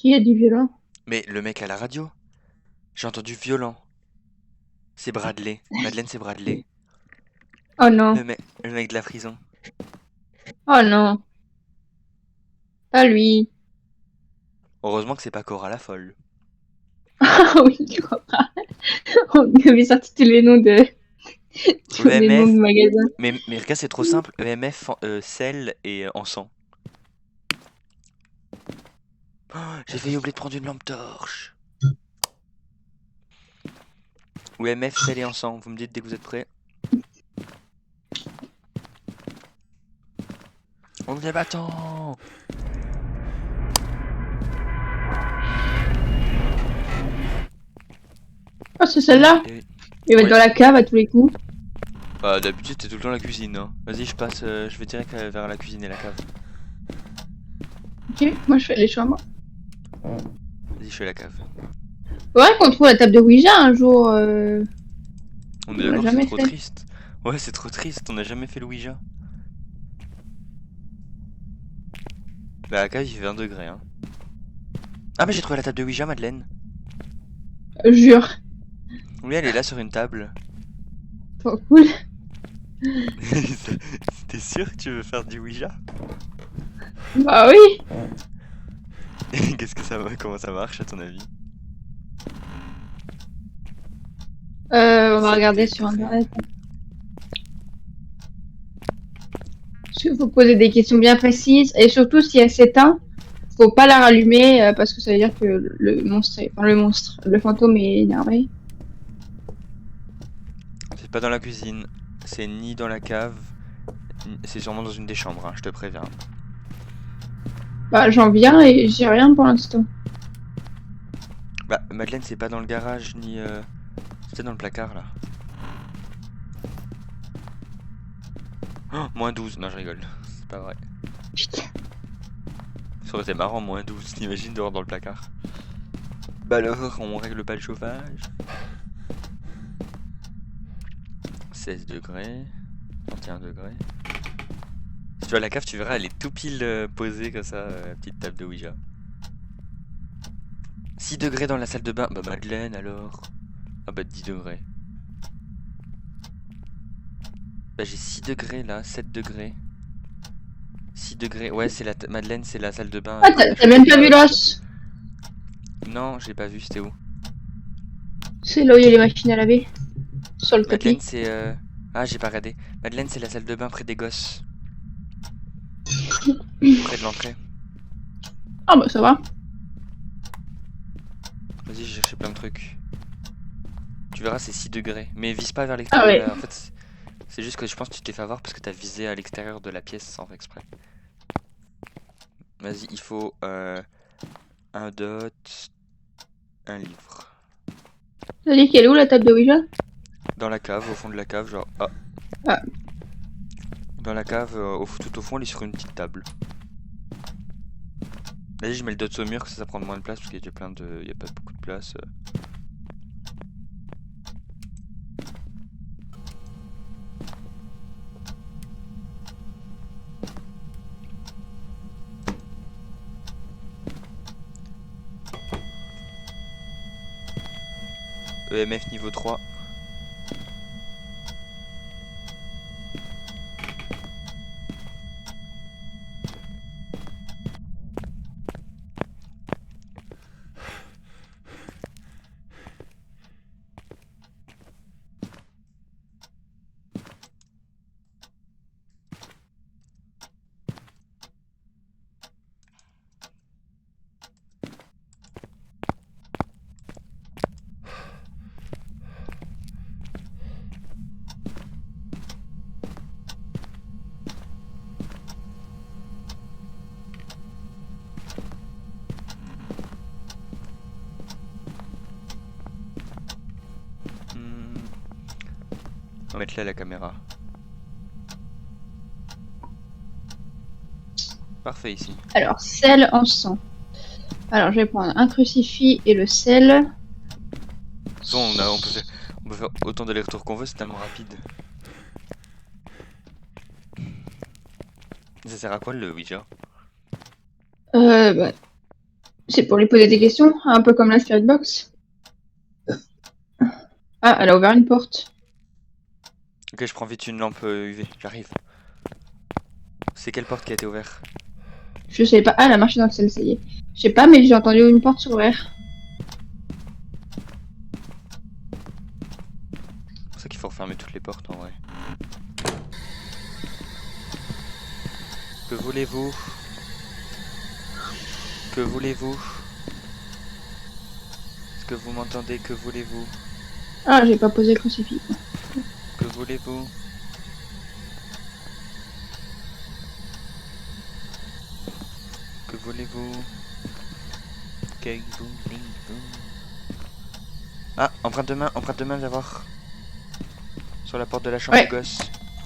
Qui a du violon? Mais le mec à la radio, j'ai entendu violent. C'est Bradley. Madeleine, c'est Bradley. Oh non. Le mec de la prison. Oh non. Pas lui. Heureusement que c'est pas Cora la folle. Ah oui, on avait sorti tous les noms tous les noms de EMF. magasins. Mais regarde, c'est trop simple. EMF, sel et encens. Oh, j'ai failli oublier de prendre une lampe torche. EMF, sel et encens. Vous me dites dès que vous êtes prêts. On est battant. Oh, c'est celle-là. Et- Il va être Oui. dans la cave à tous les coups. Bah, d'habitude, t'es tout le temps à la cuisine, hein. Vas-y, je passe, je vais direct vers la cuisine et la cave. Ok, moi je fais les chambres. Vas-y, je fais la cave. Faudrait qu'on trouve la table de Ouija un jour. On est On l'a d'accord, c'est jamais trop fait. triste. Ouais, c'est trop triste, on n'a jamais fait le Ouija. Bah, la cave, il fait 20 degrés, hein. Ah, mais j'ai trouvé la table de Ouija, Madeleine. Jure. Oui, elle est là sur une table. Trop cool. T'es sûr que tu veux faire du Ouija? Bah oui. Qu'est-ce que ça va, comment ça marche à ton avis? On va 7 regarder sur degrés. internet. Il faut poser des questions bien précises. Et surtout, si elle s'éteint, faut pas la rallumer parce que ça veut dire que le fantôme est énervé. C'est pas dans la cuisine, c'est ni dans la cave, c'est sûrement dans une des chambres, hein, je te préviens. Bah, j'en viens et j'ai rien pour l'instant. Bah, Madeleine, c'est pas dans le garage, ni... C'était dans le placard, là. Oh, moins 12, non, je rigole. C'est pas vrai. Putain. Ça aurait été marrant, moins 12, t'imagines dehors dans le placard. Bah alors, on règle pas le chauffage. 16 degrés, 31 degrés. Si tu vas à la cave, tu verras, elle est tout pile posée comme ça, la petite table de Ouija. 6 degrés dans la salle de bain. Bah Madeleine alors. Ah bah 10 degrés. Bah j'ai 6 degrés là, 7 degrés. 6 degrés. Ouais, c'est Madeleine, c'est la salle de bain Ah, quand t'as t'as t'as changé même de pas vu garage. l'os. Non, j'ai pas vu, c'était où? C'est là où il y a les machines à laver. Sur le Madeleine, tapis. c'est... Ah, j'ai pas regardé. Madeleine, c'est la salle de bain près des gosses. Près de l'entrée. Ah bah ça va. Vas-y, j'ai cherché plein de trucs. Tu verras, c'est 6 degrés. Mais vise pas vers Ah l'extérieur de ouais. la... En fait, c'est juste que je pense que tu t'es fait avoir parce que t'as visé à l'extérieur de la pièce sans faire exprès. Vas-y, il faut un dot, un livre. T'as dit qu'elle est où la table de Ouija? Dans la cave, au fond de la cave, genre... Ah, Ah, dans la cave, tout au fond, elle est sur une petite table. Vas-y, je mets le dot au mur, que ça prend moins de place parce qu'il y a plein de... Il y a pas beaucoup de place. EMF niveau 3. Hmm. On va mettre là la caméra. Parfait ici. alors, sel en sang. Alors, je vais prendre un crucifix et le sel. De toute façon, on peut faire autant d'allers-retours qu'on veut, c'est tellement rapide. Ça sert à quoi le Ouija? Bah, C'est pour lui poser des questions, un peu comme la Spirit Box. Ah, elle a ouvert une porte. Ok, je prends vite une lampe UV, j'arrive. C'est quelle porte qui a été ouverte? Je sais pas. Ah, elle a marché dans le sel, ça y est. Je sais pas, mais j'ai entendu une porte s'ouvrir. C'est pour ça qu'il faut refermer toutes les portes en vrai. Que voulez-vous? Que voulez-vous? Est-ce que vous m'entendez? Que voulez-vous? Ah, j'ai pas posé le crucifix. Que voulez-vous? Que voulez-vous? Que voulez-vous? Ah, empreinte de main, viens voir. Sur la porte de la chambre Ouais. du gosse.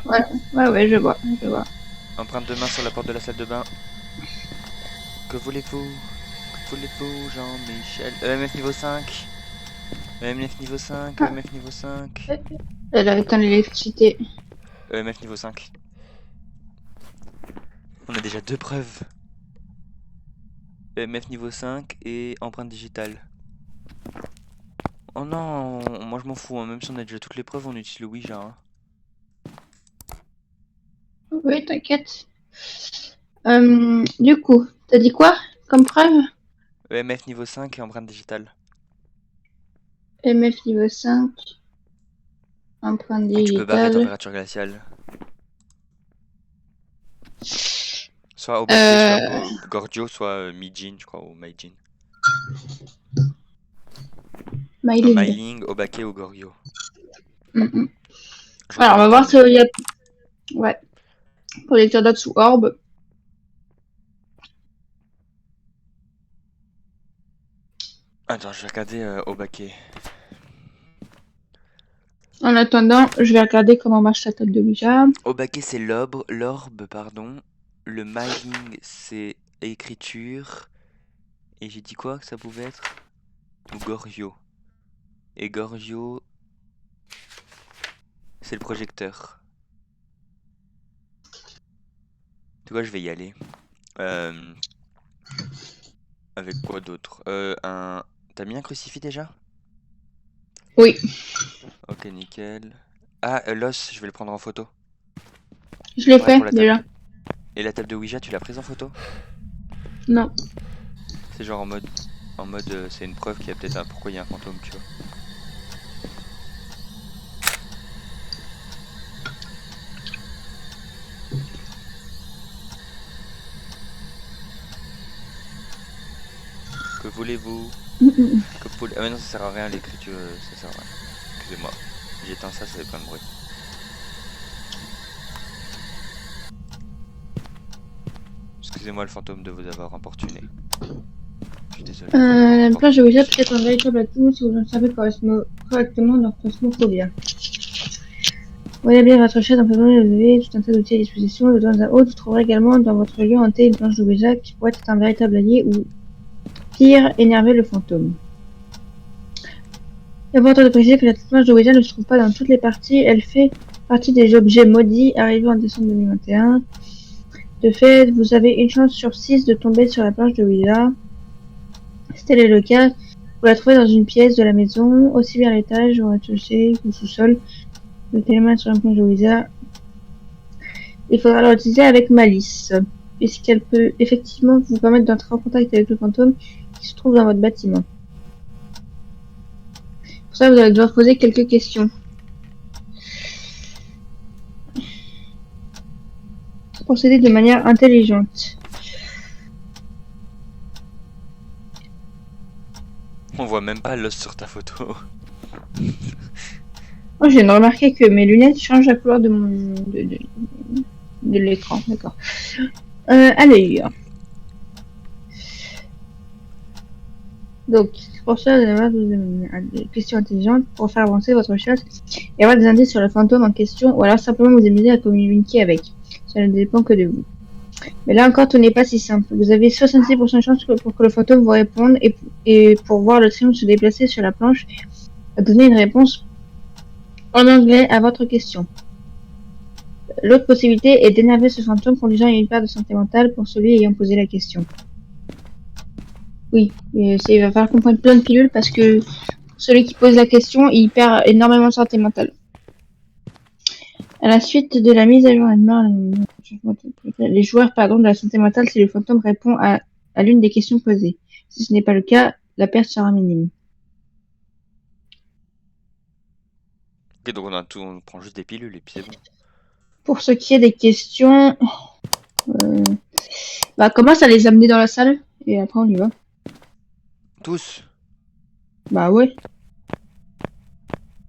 Ouais, je vois, je vois. Empreinte de main sur la porte de la salle de bain. Que voulez-vous? Que voulez-vous, Jean-Michel? EMF niveau 5. EMF niveau 5, Ah. EMF niveau 5. Elle a éteint l'électricité. EMF niveau 5. On a déjà 2 preuves. EMF niveau 5 et empreinte digitale. Oh non, moi je m'en fous, hein. Même si on a déjà toutes les preuves, on utilise le Ouija. Hein. Oui, t'inquiète. Du coup, t'as dit quoi comme preuve? EMF niveau 5 et empreinte digitale. MF niveau 5. Empreinte Tu peux barrer digitale. température glaciale. Soit Obake, soit Gorgio, soit Mijin, je crois, ou Meijin. Soit Mailing. Mailing, Obake ou Gorgio. Je Alors, on va reconnais pas, voir mais... s'il y a. Ouais. Projecteur d'Ox sous orbe. Attends, je vais regarder Obake. En attendant, je vais regarder comment marche la table de Ouija. Obake, c'est l'orbe, pardon. Le Mailing, c'est écriture. Et j'ai dit quoi que ça pouvait être? Ou Gorgio. Et Gorgio, c'est le projecteur. Tu vois, je vais y aller. Avec quoi d'autre? T'as mis un crucifix déjà? Oui, Ok, nickel. Ah, l'os, je vais le prendre en photo. je l'ai Pareil fait pour la table. déjà. Et la table de Ouija, tu l'as prise en photo? Non. C'est genre en mode, c'est une preuve qu'il y a peut-être pourquoi il y a un fantôme, tu vois. Que voulez-vous? Que voulez... Ah mais non, ça sert à rien l'écriture, ça sert à rien. Excusez-moi. J'éteins ça fait plein de bruit. Excusez-moi le fantôme de vous avoir importuné. Je suis désolé. La plage de Ouija peut être un véritable atout si vous observez correctement leur phasmophobia. Voyez bien votre chaise en faisant lever tout un tas d'outils à disposition. De temps à autre, vous trouverez également dans votre lieu hanté une planche de Ouija qui pourrait être un véritable allié ou, pire, énerver le fantôme. Il est important de préciser que la planche de Ouija ne se trouve pas dans toutes les parties. Elle fait partie des objets maudits arrivés en décembre 2021. De fait, vous avez une chance sur 6 de tomber sur la planche de Ouija. Si tel est le cas, vous la trouvez dans une pièce de la maison, aussi bien à l'étage, au rez-de-chaussée ou sous-sol. Mettez les mains sur la planche de Ouija. Il faudra l'utiliser avec malice, puisqu'elle peut effectivement vous permettre d'entrer en contact avec le fantôme qui se trouve dans votre bâtiment. Pour ça, vous allez devoir poser quelques questions. Procéder de manière intelligente. On voit même pas l'os sur ta photo. Oh, je viens de remarquer que mes lunettes changent la couleur de l'écran. D'accord. Allez. Donc, pour ça, vous allez avoir des questions intelligentes pour faire avancer votre recherche et avoir des indices sur le fantôme en question, ou alors simplement vous amuser à communiquer avec. Ça ne dépend que de vous. Mais là encore, tout n'est pas si simple. Vous avez 66% de chance pour que le fantôme vous réponde et pour voir le triomphe se déplacer sur la planche, à donner une réponse en anglais à votre question. L'autre possibilité est d'énerver ce fantôme conduisant à une perte de santé mentale pour celui ayant posé la question. Oui, il va falloir qu'on prenne plein de pilules parce que celui qui pose la question, il perd énormément de santé mentale. À la suite de la mise à jour les joueurs de la santé mentale si le fantôme répond à l'une des questions posées. Si ce n'est pas le cas, la perte sera minime. Ok, donc on a tout, on prend juste des pilules et puis c'est bon. Pour ce qui est des questions, commence à les amener dans la salle et après on y va. Tous. Bah ouais.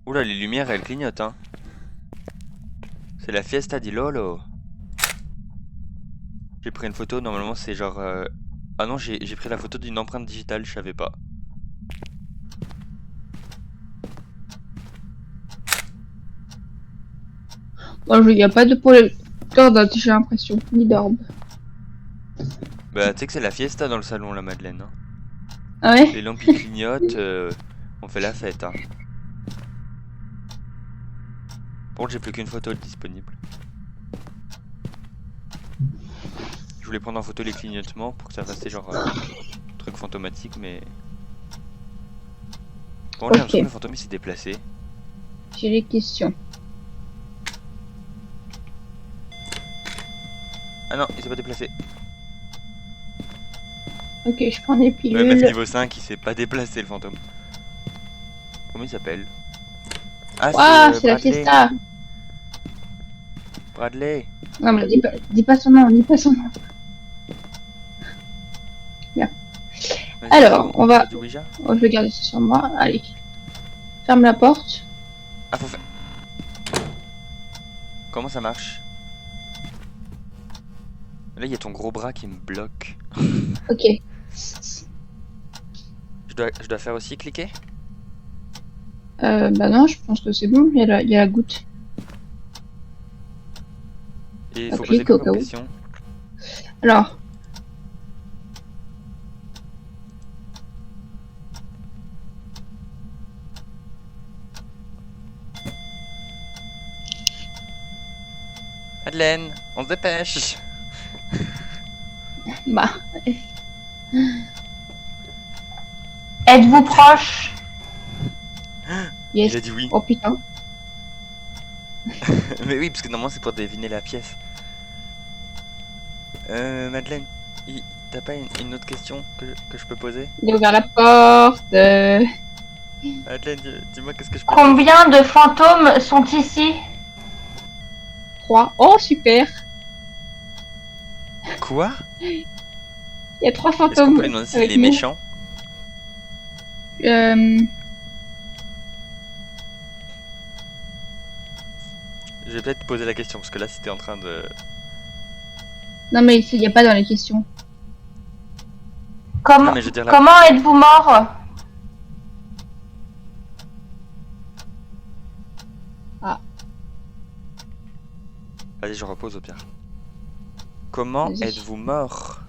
Oula, les lumières elles clignotent, hein. C'est la fiesta di Lolo. J'ai pris une photo, normalement c'est genre... Ah non, j'ai pris la photo d'une empreinte digitale, je savais pas. Bon, il n'y a pas de projecteur j'ai l'impression, ni d'orbe. Bah tu sais que c'est la fiesta dans le salon, la Madeleine. Hein. Ah ouais? Les lampes ils clignotent, on fait la fête. Hein. Par contre j'ai plus qu'une photo disponible. Je voulais prendre en photo les clignotements pour que ça fasse genre truc fantomatique, mais... Bon, j'ai l'impression que le fantôme il s'est déplacé. J'ai les questions. Ah non, il s'est pas déplacé. Ok, je prends des pilules. Ouais, meuf niveau 5, il s'est pas déplacé le fantôme. Comment il s'appelle? Ah, c'est la fiesta. Bradley. Non, mais dis pas son nom, dis pas son nom. Bien. Alors, on va... Du Ouija. Oh, je vais garder ça sur moi. Allez. Ferme la porte. Ah, faut faire... Comment ça marche? Là, il y a ton gros bras qui me bloque. Ok. Je dois faire aussi cliquer? Bah non, je pense que c'est bon. Il y a la goutte. Et il faut poser quoi comme question? Alors. Madeleine, on se dépêche. Bah. Êtes-vous proche? Yes. Il a dit oui. Oh putain. Mais oui, parce que normalement c'est pour deviner la pièce. Madeleine, t'as pas une autre question que je peux poser? Il a ouvert la porte. Madeleine, dis-moi qu'est-ce que je peux Combien de fantômes sont ici? 3. Oh super. Quoi? Il y a 3 Est-ce qu'on fantômes. peut lui demander s'il est méchant? Je vais peut-être poser la question parce que là c'était en train de... Non mais il n'y a pas dans les questions. Comment êtes-vous mort? Ah. Vas-y, je repose au pire. Comment êtes-vous mort?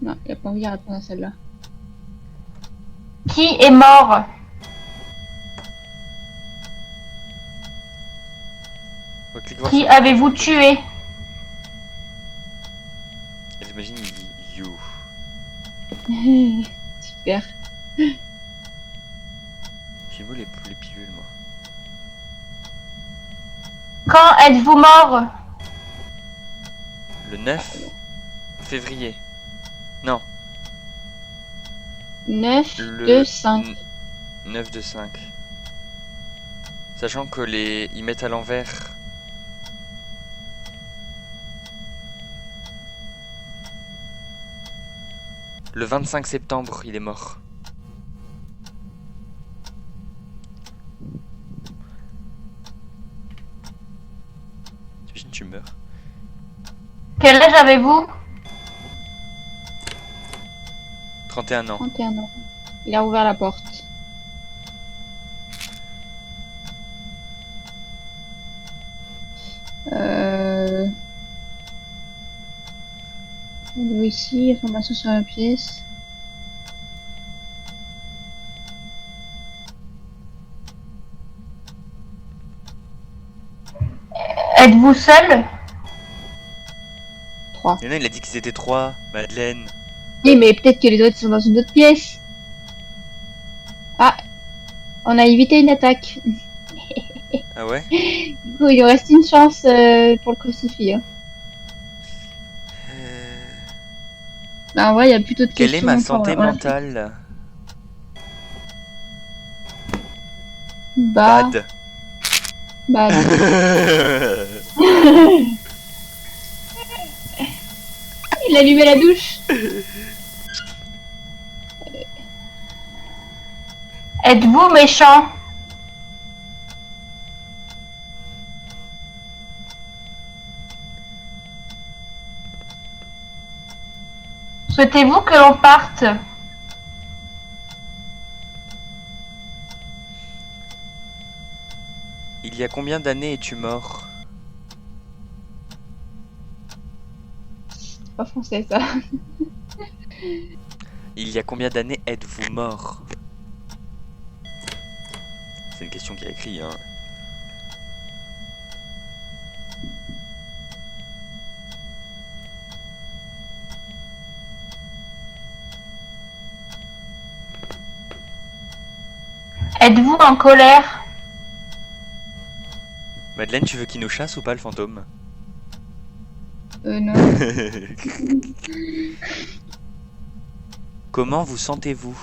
Non, il a pas envie de répondre à celle-là. Qui est mort? Qui avez-vous tué? Et j'imagine il dit you. Super. J'ai vu les pilules moi. Quand êtes-vous mort? Le 9 février. Non. 9 de 5. 9 de 5. Sachant que ils mettent à l'envers. Le 25 septembre, il est mort. T'imagines, tu meurs. Quel âge avez-vous? 31 ans. 31 ans. Il a ouvert la porte. On est ici, information sur la pièce. Êtes-vous seul? 3. Il y en a, il a dit qu'ils étaient 3, Madeleine. Oui, mais peut-être que les autres sont dans une autre pièce. Ah, on a évité une attaque. Ah ouais? Du coup, il nous reste une chance pour le crucifix. Hein. Bah, en vrai, il y a plutôt de Quelle est questions. ma Enfin, santé on l'a fait. mentale? Bad. Bad. Il a allumé la douche. Êtes-vous méchant? Souhaitez-vous que l'on parte? Il y a combien d'années es-tu mort? C'est pas français ça. Il y a combien d'années êtes-vous mort? C'est une question qui a écrit, hein. Êtes-vous en colère? Madeleine, tu veux qu'il nous chasse ou pas le fantôme? Non. Comment vous sentez-vous?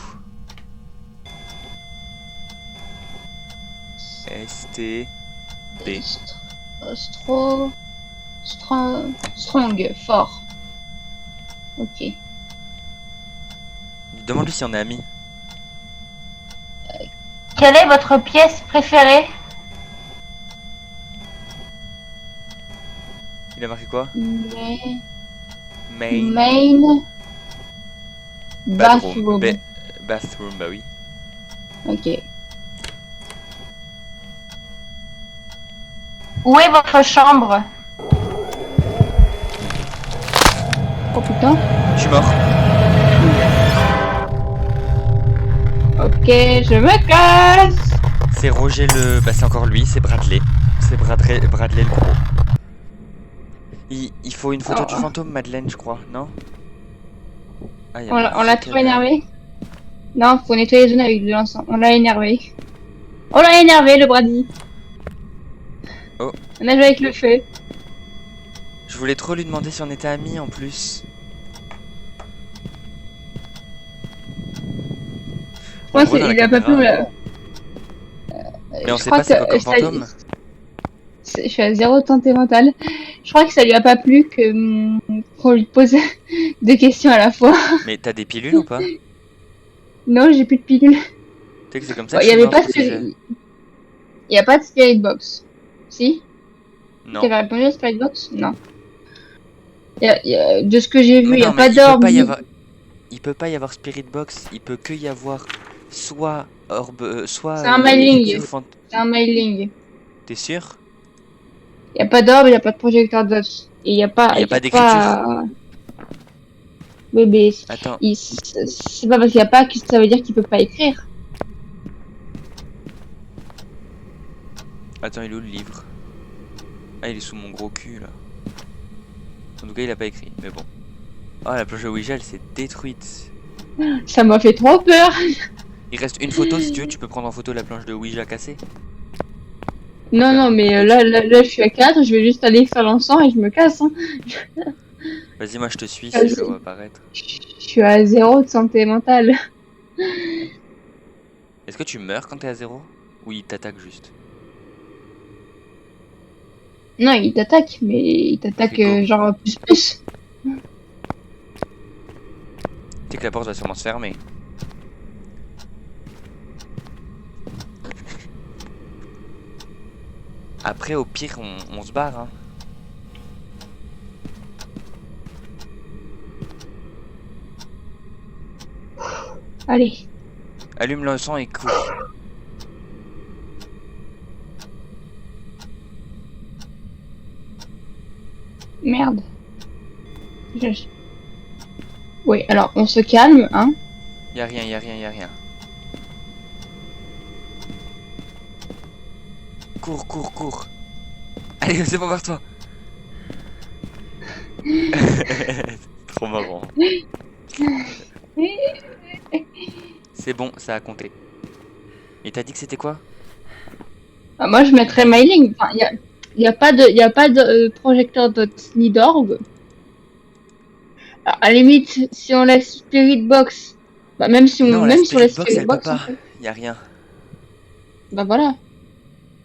ST B. Strong, fort. Ok. Demande-lui si on est amis. Quelle est votre pièce préférée? Il a marqué quoi? Main. Main. Bathroom. Bathroom, bah oui. Ok. Où est votre chambre? Oh putain. Je suis mort. Ok, je me casse. C'est Roger le... Bah c'est encore lui, c'est Bradley. C'est Bradley le gros. Il faut une photo du fantôme, Madeleine, je crois, non? Ah, On l'a trop énervé. Non, faut nettoyer les zones avec de l'encens. On l'a énervé. On l'a énervé, le Brady. Oh. On a joué avec le feu. Je voulais trop lui demander si on était amis en plus. Je pense qu'il a pas pu. Mais on sait pas c'est quoi comme fantôme. Je suis à 0 de santé mentale. Je crois que ça lui a pas plu qu'on lui pose deux questions à la fois. Mais t'as des pilules ou pas? Non, j'ai plus de pilules. Tu sais que c'est comme ça Il que y je avait suis pas de... Il y a pas de spirit box. Si? Non. T'avais répondu à spirit box? Non. De ce que j'ai vu, il y a non, pas d'orbe. Il peut pas y avoir spirit box. Il peut que y avoir soit orbe, soit. C'est un mailing. C'est un mailing. T'es sûr? Il y a pas d'orbe, il y a pas de projecteur d'os. Et il y a pas. Il y a pas d'écriture. Bébé. Attends. C'est pas parce qu'il y a pas que ça veut dire qu'il peut pas écrire. Attends, il est où le livre? Ah, il est sous mon gros cul là. En tout cas, il a pas écrit, mais bon. Oh, la planche de Ouija, elle s'est détruite. Ça m'a fait trop peur. Il reste une photo si tu veux, tu peux prendre en photo la planche de Ouija cassée. Non, non, mais là, je suis à 4, je vais juste aller faire l'encens et je me casse. Hein. Vas-y, moi je te suis si je le vois apparaître. Je suis à 0 de santé mentale. Est-ce que tu meurs quand t'es à 0? Ou il t'attaque juste? Non, il t'attaque, mais il t'attaque genre plus. Tu sais que la porte va sûrement se fermer. Après, au pire, on se barre, hein. Allez. Allume le sang et cours. Merde. Oui, alors on se calme, hein. Y'a rien, y'a rien, y'a rien. Cours, cours, cours. Allez, c'est bon vers toi. Trop marrant. C'est bon, ça a compté. Et t'as dit que c'était quoi? Ah, moi, je mettrais Myling. Enfin, y a pas de projecteur dots ni d'orbe. Alors, à la limite, si on laisse Spirit Box, bah, Non, la même si on Spirit laisse Box, Spirit elle peut Box, on pas. fait. Y a rien. Bah voilà.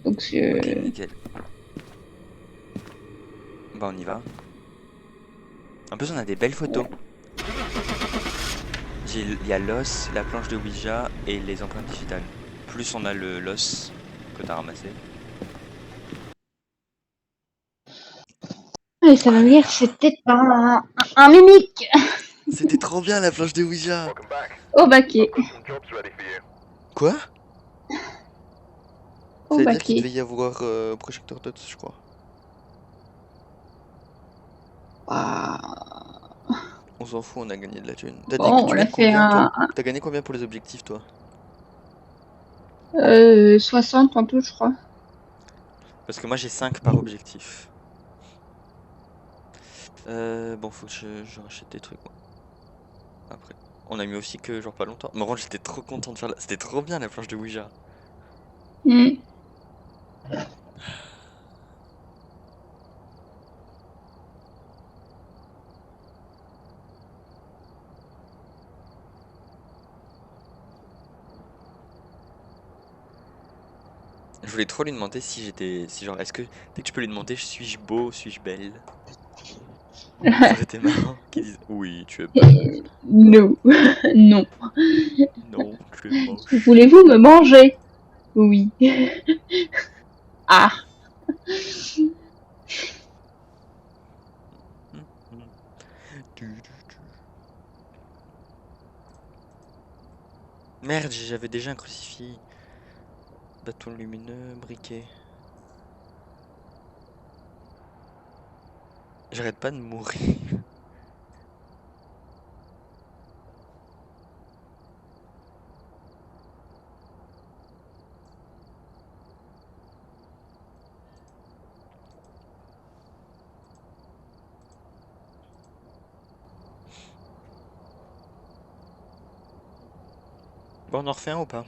Donc, Ok, nickel. Bah, on y va. En plus, on a des belles photos. Il y a l'os, la planche de Ouija et les empreintes digitales. Plus on a l'os que t'as ramassé. et ça va me dire, c'était un mimique C'était trop bien la planche de Ouija. au baquet. Quoi? Au Ça veut dire qu'il baquet. devait y avoir projecteur dots, je crois. Bah, On s'en fout, on a gagné de la thune. bon, Tu on a gagnes fait combien toi? un T'as gagné combien pour les objectifs toi? 60 en tout, je crois. Parce que moi j'ai 5 par objectif. Bon, faut que je rachète des trucs moi. Après. On a mis aussi que genre pas longtemps. Mais bon, j'étais trop content de faire C'était trop bien la planche de Ouija. Hmm. Je voulais trop lui demander si j'étais. Si genre, est-ce que. Dès que tu peux lui demander, suis-je beau, suis-je belle? Ça aurait été marrant qu'ils disent oui, tu es belle. Non. Non. Non, tu es moche. Voulez-vous me manger? Oui. Ah. Hum, hum. Tu. Merde, j'avais déjà un crucifix. Bâton lumineux, briquet. J'arrête pas de mourir. Bon, on en refait un ou pas?